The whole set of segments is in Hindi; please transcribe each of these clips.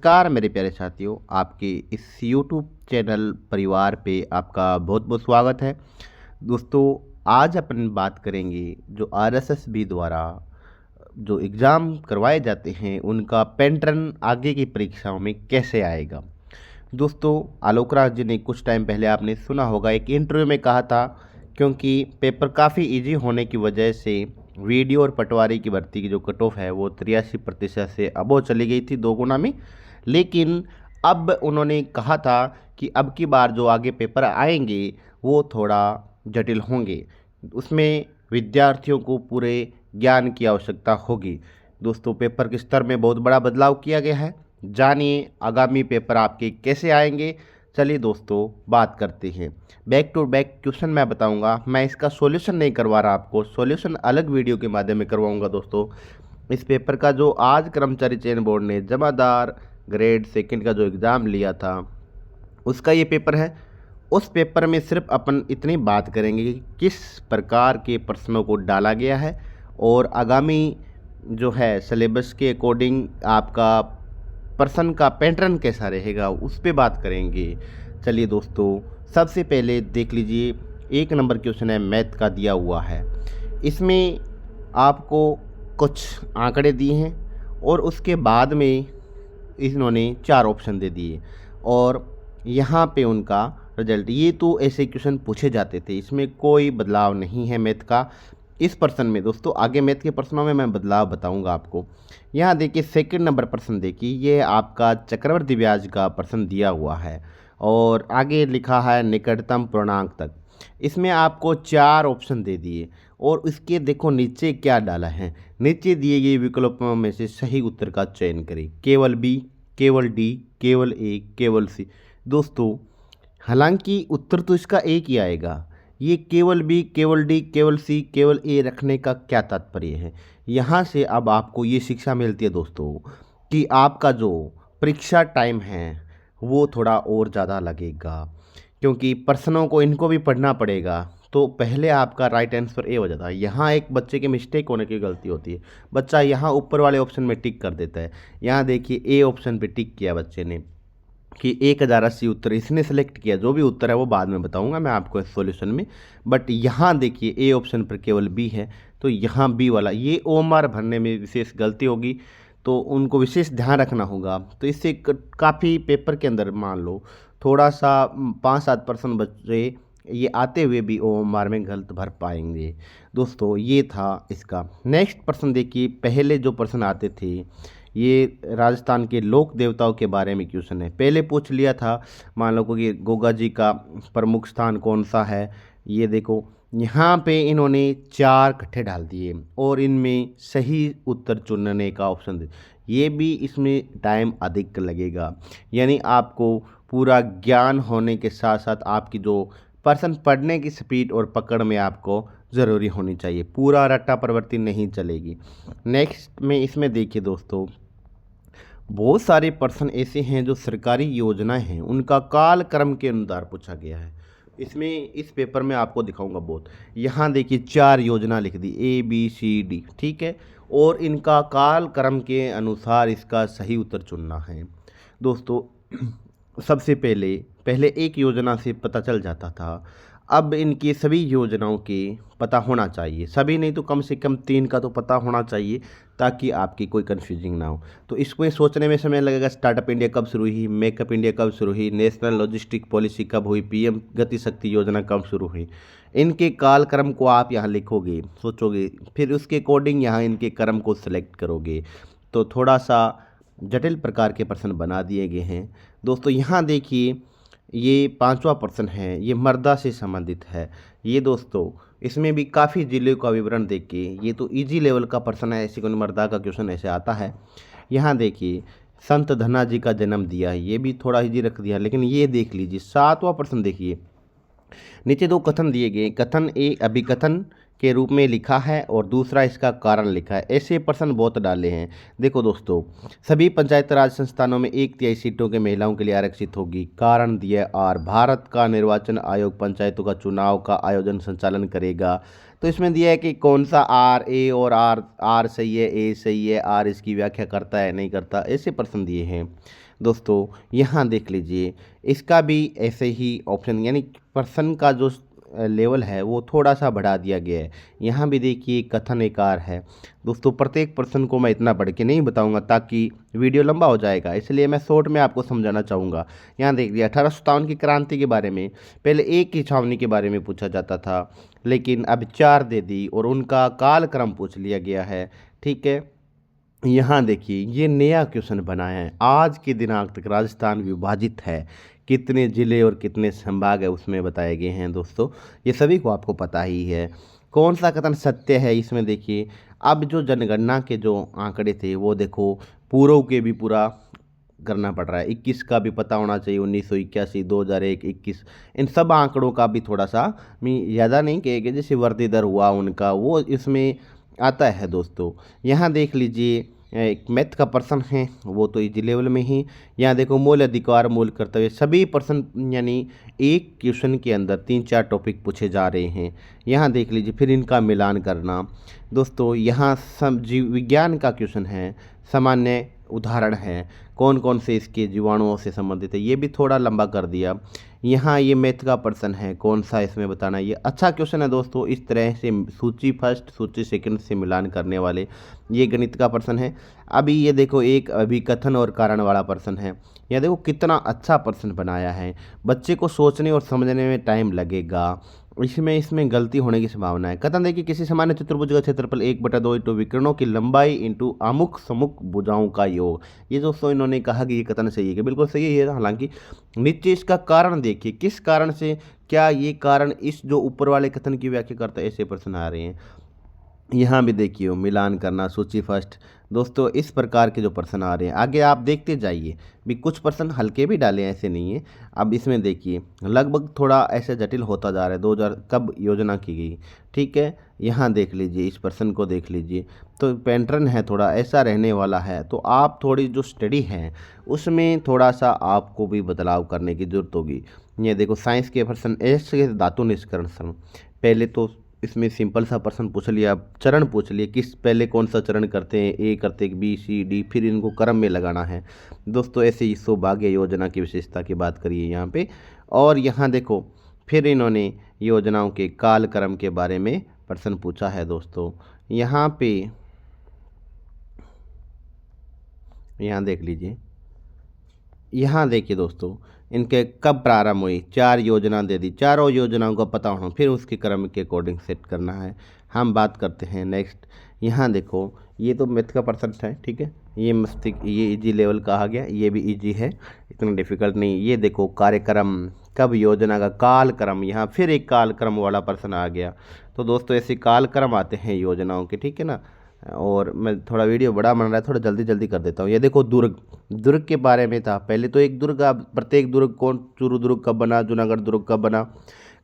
नमस्कार मेरे प्यारे साथियों, आपके इस YouTube चैनल परिवार पे आपका बहुत बहुत स्वागत है। दोस्तों, आज अपन बात करेंगे जो RSSB द्वारा जो एग्ज़ाम करवाए जाते हैं उनका पैटर्न आगे की परीक्षाओं में कैसे आएगा। दोस्तों, आलोक राज जी ने कुछ टाइम पहले आपने सुना होगा एक इंटरव्यू में कहा था, क्योंकि पेपर काफ़ी इजी होने की वजह से वीडियो और पटवारी की भर्ती की जो कट ऑफ है वो 83% से अबोव चली गई थी, 2 गुना में। लेकिन अब उन्होंने कहा था कि अब की बार जो आगे पेपर आएंगे वो थोड़ा जटिल होंगे, उसमें विद्यार्थियों को पूरे ज्ञान की आवश्यकता होगी। दोस्तों, पेपर के स्तर में बहुत बड़ा बदलाव किया गया है। जानिए आगामी पेपर आपके कैसे आएंगे। चलिए दोस्तों, बात करते हैं। बैक टू बैक क्वेश्चन मैं बताऊंगा, मैं इसका सॉल्यूशन नहीं करवा रहा, आपको सॉल्यूशन अलग वीडियो के माध्यम में करवाऊंगा। दोस्तों, इस पेपर का जो आज कर्मचारी चयन बोर्ड ने जमादार ग्रेड सेकंड का जो एग्ज़ाम लिया था उसका ये पेपर है। उस पेपर में सिर्फ अपन इतनी बात करेंगे कि किस प्रकार के प्रश्नों को डाला गया है और आगामी जो है सिलेबस के अकॉर्डिंग आपका प्रश्न का पैटर्न कैसा रहेगा उस पे बात करेंगे। चलिए दोस्तों, सबसे पहले देख लीजिए, 1 नंबर क्वेश्चन है, मैथ का दिया हुआ है। इसमें आपको कुछ आंकड़े दिए हैं और उसके बाद में इन्होंने 4 ऑप्शन दे दिए और यहाँ पे उनका रिजल्ट। ये तो ऐसे क्वेश्चन पूछे जाते थे, इसमें कोई बदलाव नहीं है मैथ का। इस प्रश्न में दोस्तों, आगे मैथ के प्रश्नों में मैं बदलाव बताऊंगा आपको। यहाँ देखिए 2 नंबर प्रश्न देखिए, ये आपका चक्रवृद्धि ब्याज का प्रश्न दिया हुआ है और आगे लिखा है निकटतम पूर्णांक तक। इसमें आपको 4 ऑप्शन दे दिए और इसके देखो नीचे क्या डाला है। नीचे दिए गए विकल्पों में से सही उत्तर का चयन करें, केवल बी, केवल डी, केवल ए, केवल सी। दोस्तों, हालांकि उत्तर तो इसका एक ही आएगा। ये केवल बी, केवल डी, केवल सी, केवल ए रखने का क्या तात्पर्य है। यहाँ से अब आपको ये शिक्षा मिलती है दोस्तों कि आपका जो परीक्षा टाइम है वो थोड़ा और ज़्यादा लगेगा, क्योंकि प्रश्नों को इनको भी पढ़ना पड़ेगा। तो पहले आपका राइट आंसर ए हो जाता है। यहाँ एक बच्चे के मिस्टेक होने की गलती होती है, बच्चा यहाँ ऊपर वाले ऑप्शन में टिक कर देता है। यहाँ देखिए ए ऑप्शन पे टिक किया बच्चे ने कि 1080 उत्तर इसने सेलेक्ट किया। जो भी उत्तर है वो बाद में बताऊंगा मैं आपको इस सॉल्यूशन में। बट यहाँ देखिए ए ऑप्शन पर केवल बी है, तो यहाँ बी वाला ये ओएमआर भरने में विशेष गलती होगी, तो उनको विशेष ध्यान रखना होगा। तो इससे काफ़ी पेपर के अंदर मान लो थोड़ा सा 5-7% बच्चे ये आते हुए भी ओएमआर में गलत भर पाएंगे। दोस्तों, ये था इसका। नेक्स्ट प्रश्न देखिए, पहले जो प्रश्न आते थे ये राजस्थान के लोक देवताओं के बारे में क्वेश्चन है। पहले पूछ लिया था, मान लो कि गोगा जी का प्रमुख स्थान कौन सा है। ये देखो यहाँ पे इन्होंने 4 कट्ठे डाल दिए और इनमें सही उत्तर चुनने का ऑप्शन दे। ये भी इसमें टाइम अधिक लगेगा, यानी आपको पूरा ज्ञान होने के साथ साथ आपकी जो पर्सन पढ़ने की स्पीड और पकड़ में आपको ज़रूरी होनी चाहिए। पूरा रट्टा प्रवृत्ति नहीं चलेगी। नेक्स्ट में इसमें देखिए दोस्तों, बहुत सारे प्रश्न ऐसे हैं जो सरकारी योजनाएं हैं उनका कालक्रम के अनुसार पूछा गया है। इसमें इस पेपर में आपको दिखाऊंगा बहुत। यहाँ देखिए 4 योजना लिख दी, ABCD, ठीक है, और इनका कालक्रम के अनुसार इसका सही उत्तर चुनना है। दोस्तों, सबसे पहले पहले एक योजना से पता चल जाता था, अब इनकी सभी योजनाओं के पता होना चाहिए। सभी नहीं तो कम से कम 3 का तो पता होना चाहिए, ताकि आपकी कोई कन्फ्यूजिंग ना हो। तो इसमें सोचने में समय लगेगा, स्टार्टअप इंडिया कब शुरू हुई, मेकअप इंडिया कब शुरू हुई, नेशनल लॉजिस्टिक पॉलिसी कब हुई, PM गति शक्ति योजना कब शुरू हुई। इनके कालक्रम को आप यहाँ लिखोगे, सोचोगे, फिर उसके अकॉर्डिंग यहाँ इनके क्रम को सिलेक्ट करोगे, तो थोड़ा सा जटिल प्रकार के प्रश्न बना दिए गए हैं। दोस्तों, यहाँ देखिए ये 5वां प्रश्न है, ये मर्दा से संबंधित है। ये दोस्तों, इसमें भी काफ़ी जिले का विवरण देख के ये तो इजी लेवल का प्रश्न है, ऐसे कौन मर्दा का क्वेश्चन ऐसे आता है। यहाँ देखिए संत धना जी का जन्म दिया है, ये भी थोड़ा इजी रख दिया। लेकिन ये देख लीजिए 7वां प्रश्न देखिए, नीचे 2 कथन दिए गए, कथन ए अभिकथन के रूप में लिखा है और दूसरा इसका कारण लिखा है। ऐसे प्रश्न बहुत डाले हैं। देखो दोस्तों, सभी पंचायत राज संस्थानों में 1/3 सीटों के महिलाओं के लिए आरक्षित होगी। कारण दिया आर, भारत का निर्वाचन आयोग पंचायतों का चुनाव का आयोजन संचालन करेगा तो इसमें दिया है कि कौन सा आर, ए और आर, आर सही है, ए सही है, आर इसकी व्याख्या करता है नहीं करता, ऐसे प्रश्न दिए हैं दोस्तों। यहाँ देख लीजिए, इसका भी ऐसे ही ऑप्शन यानी प्रश्न का जो लेवल है वो थोड़ा सा बढ़ा दिया गया है। यहाँ भी देखिए कथन एकार है दोस्तों। प्रत्येक प्रश्न को मैं इतना बढ़ के नहीं बताऊंगा ताकि वीडियो लंबा हो जाएगा, इसलिए मैं शॉर्ट में आपको समझाना चाहूँगा। यहाँ देखिए 1857 की क्रांति के बारे में पहले एक की छावनी के बारे में पूछा जाता था, लेकिन अब 4 दे दी और उनका कालक्रम पूछ लिया गया है। ठीक है, यहाँ देखिए ये नया क्वेश्चन बना है। आज के दिनांक तक राजस्थान विभाजित है, कितने ज़िले और कितने संभाग है उसमें बताए गए हैं दोस्तों, ये सभी को आपको पता ही है। कौन सा कथन सत्य है इसमें देखिए, अब जो जनगणना के जो आंकड़े थे वो देखो पूर्व के भी पूरा करना पड़ रहा है, 21 का भी पता होना चाहिए, 1981, 2001, 21, इन सब आंकड़ों का भी थोड़ा सा मैं ज़्यादा नहीं कहेंगे, जैसे वृद्धि दर हुआ उनका वो इसमें आता है दोस्तों। यहाँ देख लीजिए एक मैथ का प्रश्न है, वो तो इजी लेवल में ही। यहाँ देखो मूल अधिकार, मूल कर्तव्य, सभी प्रश्न यानी एक क्वेश्चन के अंदर 3-4 टॉपिक पूछे जा रहे हैं। यहाँ देख लीजिए, फिर इनका मिलान करना दोस्तों। यहाँ जीव विज्ञान का क्वेश्चन है, सामान्य उदाहरण है, कौन कौन से इसके जीवाणुओं से संबंधित है, ये भी थोड़ा लंबा कर दिया। यहाँ ये मैथ का प्रश्न है, कौन सा इसमें बताना, ये अच्छा क्वेश्चन है दोस्तों। इस तरह से सूची फर्स्ट सूची सेकंड से मिलान करने वाले ये गणित का प्रश्न है। अभी ये देखो एक अभिकथन और कारण वाला प्रश्न है। यह देखो कितना अच्छा प्रश्न बनाया है, बच्चे को सोचने और समझने में टाइम लगेगा, इसमें गलती होने की संभावना है। कथन देखिए, किसी सामान्य चतुर्भुज का क्षेत्रफल 1/2 इंटू विकर्णों की लंबाई इंटू अमुक समुक भुजाओं का योग। ये दोस्तों इन्होंने कहा कि ये कथन सही है, कि बिल्कुल सही है। हालांकि नीचे इसका कारण देखिए, किस कारण से, क्या ये कारण इस जो ऊपर वाले कथन की व्याख्या करता है, ऐसे प्रश्न आ रहे हैं। यहाँ भी देखिए मिलान करना, सूची फर्स्ट दोस्तों, इस प्रकार के जो प्रश्न आ रहे हैं। आगे आप देखते जाइए, भी कुछ प्रश्न हल्के भी डाले ऐसे नहीं है। अब इसमें देखिए लगभग थोड़ा ऐसे जटिल होता जा रहा है। 2000 कब योजना की गई, ठीक है। यहाँ देख लीजिए, इस प्रश्न को देख लीजिए, तो पैटर्न है थोड़ा ऐसा रहने वाला है। तो आप थोड़ी जो स्टडी है उसमें थोड़ा सा आपको भी बदलाव करने की जरूरत होगी। ये देखो साइंस के प्रश्न, ऐसे धातु निष्कर्षण, पहले तो इसमें सिंपल सा प्रश्न पूछ लिया, चरण पूछ लिए, किस पहले कौन सा चरण करते हैं, ए करते हैं, बी सी डी, फिर इनको क्रम में लगाना है दोस्तों। ऐसे ही सौभाग्य योजना की विशेषता की बात करिए यहाँ पे। और यहाँ देखो फिर इन्होंने योजनाओं के कालक्रम के बारे में प्रश्न पूछा है दोस्तों। यहाँ पे यहाँ देख लीजिए, यहाँ देखिए दोस्तों, इनके कब प्रारंभ हुई, 4 योजना दे दी, चारों योजनाओं का पता होना, फिर उसके क्रम के अकॉर्डिंग सेट करना है। हम बात करते हैं नेक्स्ट। यहाँ देखो ये तो मैथ का प्रश्न है, ठीक है, ये मस्तिष्क, ये इजी लेवल कहा गया, ये भी इजी है, इतना डिफिकल्ट नहीं। ये देखो कार्यक्रम, कब योजना का कालक्रम, यहाँ फिर एक कालक्रम वाला प्रश्न आ गया। तो दोस्तों ऐसे कालक्रम आते हैं योजनाओं के, ठीक है ना। और मैं थोड़ा वीडियो बड़ा बन रहा है, थोड़ा जल्दी जल्दी कर देता हूँ। ये देखो दुर्ग, दुर्ग के बारे में था पहले तो एक दुर्ग, अब प्रत्येक दुर्ग कौन, चूरू दुर्ग कब बना, जूनागढ़ दुर्ग कब बना,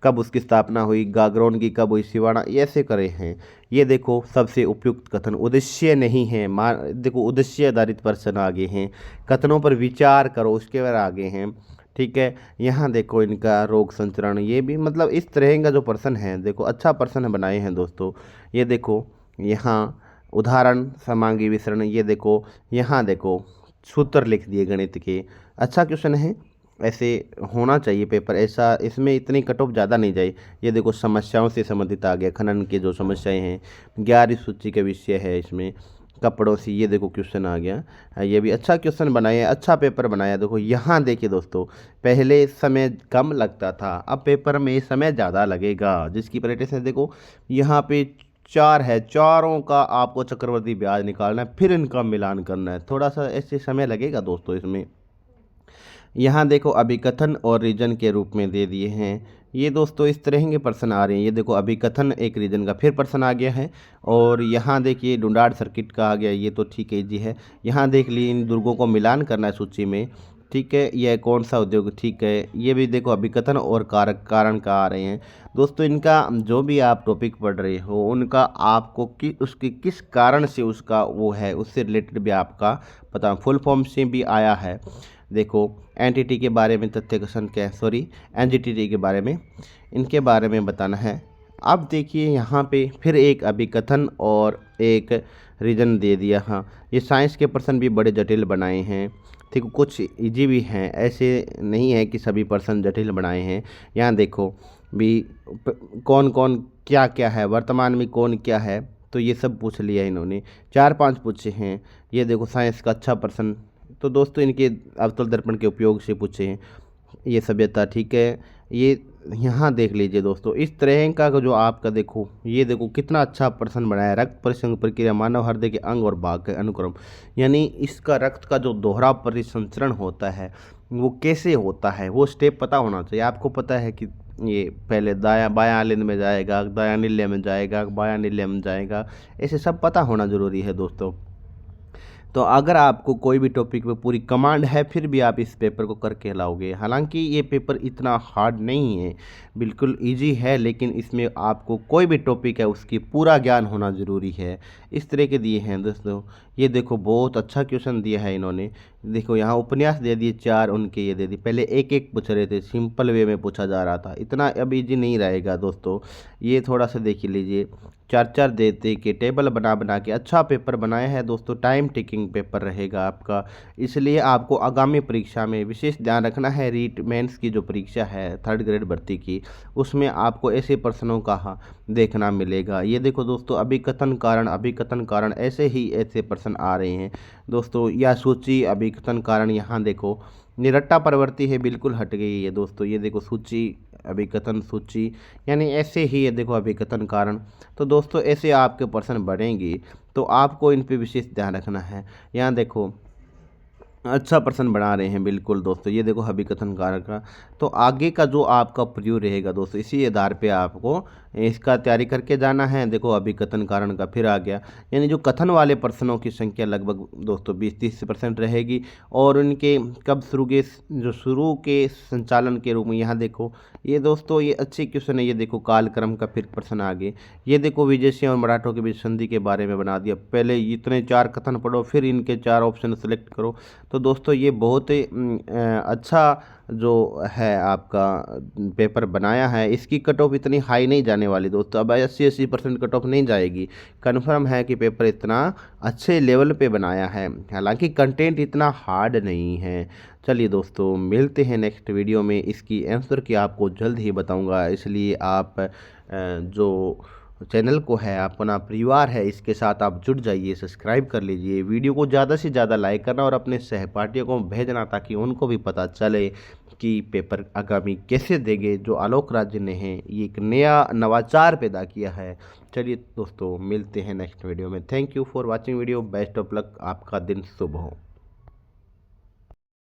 कब उसकी स्थापना हुई, गागरोन की कब हुई, सिवाना, ऐसे करे हैं। ये देखो सबसे उपयुक्त कथन, उद्देश्य नहीं है, देखो उद्देश्य आधारित प्रश्न आगे हैं, कथनों पर विचार करो उसके बाद आगे हैं, ठीक है। यहाँ देखो इनका रोग संचरण, ये भी मतलब इस तरह का जो प्रश्न है देखो अच्छा प्रश्न बनाए हैं दोस्तों। ये देखो यहाँ उदाहरण समांगी विसरण, ये देखो यहाँ देखो सूत्र लिख दिए गणित के, अच्छा क्वेश्चन है, ऐसे होना चाहिए पेपर, ऐसा इसमें इतनी कट ऑफ ज़्यादा नहीं जाए। ये देखो समस्याओं से संबंधित आ गया, खनन के जो समस्याएं हैं, 11वीं सूची का विषय है इसमें, कपड़ों से, ये देखो क्वेश्चन आ गया, ये भी अच्छा क्वेश्चन बनाया, अच्छा पेपर बनाया। देखो यहाँ देखिए दोस्तों, पहले समय कम लगता था, अब पेपर में समय ज़्यादा लगेगा, जिसकी प्रैक्टिस है। देखो यहाँ पे 4 है, चारों का आपको चक्रवर्ती ब्याज निकालना है, फिर इनका मिलान करना है, थोड़ा सा ऐसे समय लगेगा दोस्तों इसमें। यहाँ देखो अभिकथन और रीजन के रूप में दे दिए हैं। ये दोस्तों इस तरह के प्रश्न आ रहे हैं। ये देखो अभिकथन एक रीजन का फिर प्रश्न आ गया है। और यहाँ देखिए डुंडार्ड सर्किट का आ गया, ये तो ठीक है जी है। यहाँ देख ली इन दुर्गों को मिलान करना है सूची में, ठीक है। यह कौन सा उद्योग, ठीक है। ये भी देखो अभिकथन और कारक कारण का आ रहे हैं दोस्तों। इनका जो भी आप टॉपिक पढ़ रहे हो उनका आपको उसके किस कारण से उसका वो है, उससे रिलेटेड भी आपका पता, फुल फॉर्म से भी आया है। देखो एनटीटी के बारे में तथ्य कथन क्या है, सॉरी एनजीटी के बारे में, इनके बारे में बताना है। अब देखिए यहाँ पे फिर एक अभिकथन और एक रीजन दे दिया। हाँ, ये साइंस के प्रश्न भी बड़े जटिल बनाए हैं, ठीक, कुछ इजी भी हैं, ऐसे नहीं है कि सभी प्रश्न जटिल बनाए हैं। यहाँ देखो भी कौन कौन क्या क्या है, वर्तमान में कौन क्या है, तो ये सब पूछ लिया इन्होंने, 4-5 पूछे हैं। ये देखो साइंस का अच्छा प्रश्न, तो दोस्तों इनके अवतल दर्पण के उपयोग से पूछे हैं। ये सभ्यता, ठीक है। ये यहाँ देख लीजिए दोस्तों, इस तरह का जो आपका देखो, ये देखो कितना अच्छा प्रश्न बनाया है। रक्त परिसंचरण प्रक्रिया मानव हृदय के अंग और भाग के अनुक्रम, यानी इसका रक्त का जो दोहरा परिसंचरण होता है वो कैसे होता है, वो स्टेप पता होना चाहिए। आपको पता है कि ये पहले दायां बायां लिंग में जाएगा, दायां नील्य में जाएगा, बायां नील्य में जाएगा, ऐसे सब पता होना ज़रूरी है दोस्तों। तो अगर आपको कोई भी टॉपिक पे पूरी कमांड है फिर भी आप इस पेपर को करके लाओगे। हालांकि ये पेपर इतना हार्ड नहीं है, बिल्कुल इजी है, लेकिन इसमें आपको कोई भी टॉपिक है उसकी पूरा ज्ञान होना ज़रूरी है। इस तरह के दिए हैं दोस्तों। ये देखो बहुत अच्छा क्वेश्चन दिया है इन्होंने। देखो यहाँ उपन्यास दे दिए 4, उनके ये दे दिए। पहले एक एक पूछ रहे थे, सिंपल वे में पूछा जा रहा था, इतना अब इजी नहीं रहेगा दोस्तों। ये थोड़ा सा देख लीजिए, 4-4 देते के टेबल बना बना के अच्छा पेपर बनाया है दोस्तों। टाइम टेकिंग पेपर रहेगा आपका, इसलिए आपको आगामी परीक्षा में विशेष ध्यान रखना है। रीट मेंस की जो परीक्षा है 3rd ग्रेड भर्ती की, उसमें आपको ऐसे प्रश्नों का देखना मिलेगा। ये देखो दोस्तों, अभिकथन कारण ऐसे ही ऐसे प्रश्न आ रहे हैं दोस्तों। या सूची अभिकथन कारण, यहाँ देखो निरट्टा प्रवृत्ति है, बिल्कुल हट गई है दोस्तों। ये देखो सूची अभिकथन सूची, यानी ऐसे ही ये देखो अभिकथन कारण। तो दोस्तों ऐसे आपके प्रश्न बढ़ेंगे, तो आपको इन पे विशेष ध्यान रखना है। यहाँ देखो अच्छा प्रश्न बना रहे हैं बिल्कुल दोस्तों। ये देखो अभिकथन कारक का, तो आगे का जो आपका प्रयोग रहेगा दोस्तों, इसी आधार पे आपको इसका तैयारी करके जाना है। देखो अभिकथन कारण का फिर आ गया, यानी जो कथन वाले प्रश्नों की संख्या लगभग दोस्तों 20-30% रहेगी। और उनके कब शुरू के संचालन के रूप में, यहाँ देखो ये दोस्तों ये अच्छे क्वेश्चन है। ये देखो कालक्रम का फिर प्रश्न आगे। ये देखो विजयसिंह और मराठों के बीच संधि के बारे में बना दिया, पहले इतने 4 कथन पढ़ो फिर इनके 4 ऑप्शन सेलेक्ट करो। तो दोस्तों ये बहुत ही अच्छा जो है आपका पेपर बनाया है। इसकी कट ऑफ इतनी हाई नहीं जाने वाली दोस्तों, अब 80% कट ऑफ नहीं जाएगी। कन्फर्म है कि पेपर इतना अच्छे लेवल पे बनाया है, हालांकि कंटेंट इतना हार्ड नहीं है। चलिए दोस्तों मिलते हैं नेक्स्ट वीडियो में, इसकी आंसर की आपको जल्द ही बताऊंगा। इसलिए आप जो चैनल को है अपना परिवार है, इसके साथ आप जुड़ जाइए, सब्सक्राइब कर लीजिए, वीडियो को ज़्यादा से ज़्यादा लाइक करना और अपने सहपाठियों को भेजना, ताकि उनको भी पता चले कि पेपर आगामी कैसे देंगे। जो आलोक राज्य ने है ये एक नया नवाचार पैदा किया है। चलिए दोस्तों मिलते हैं नेक्स्ट वीडियो में। Thank you for watching video, best of luck, आपका दिन शुभ हो।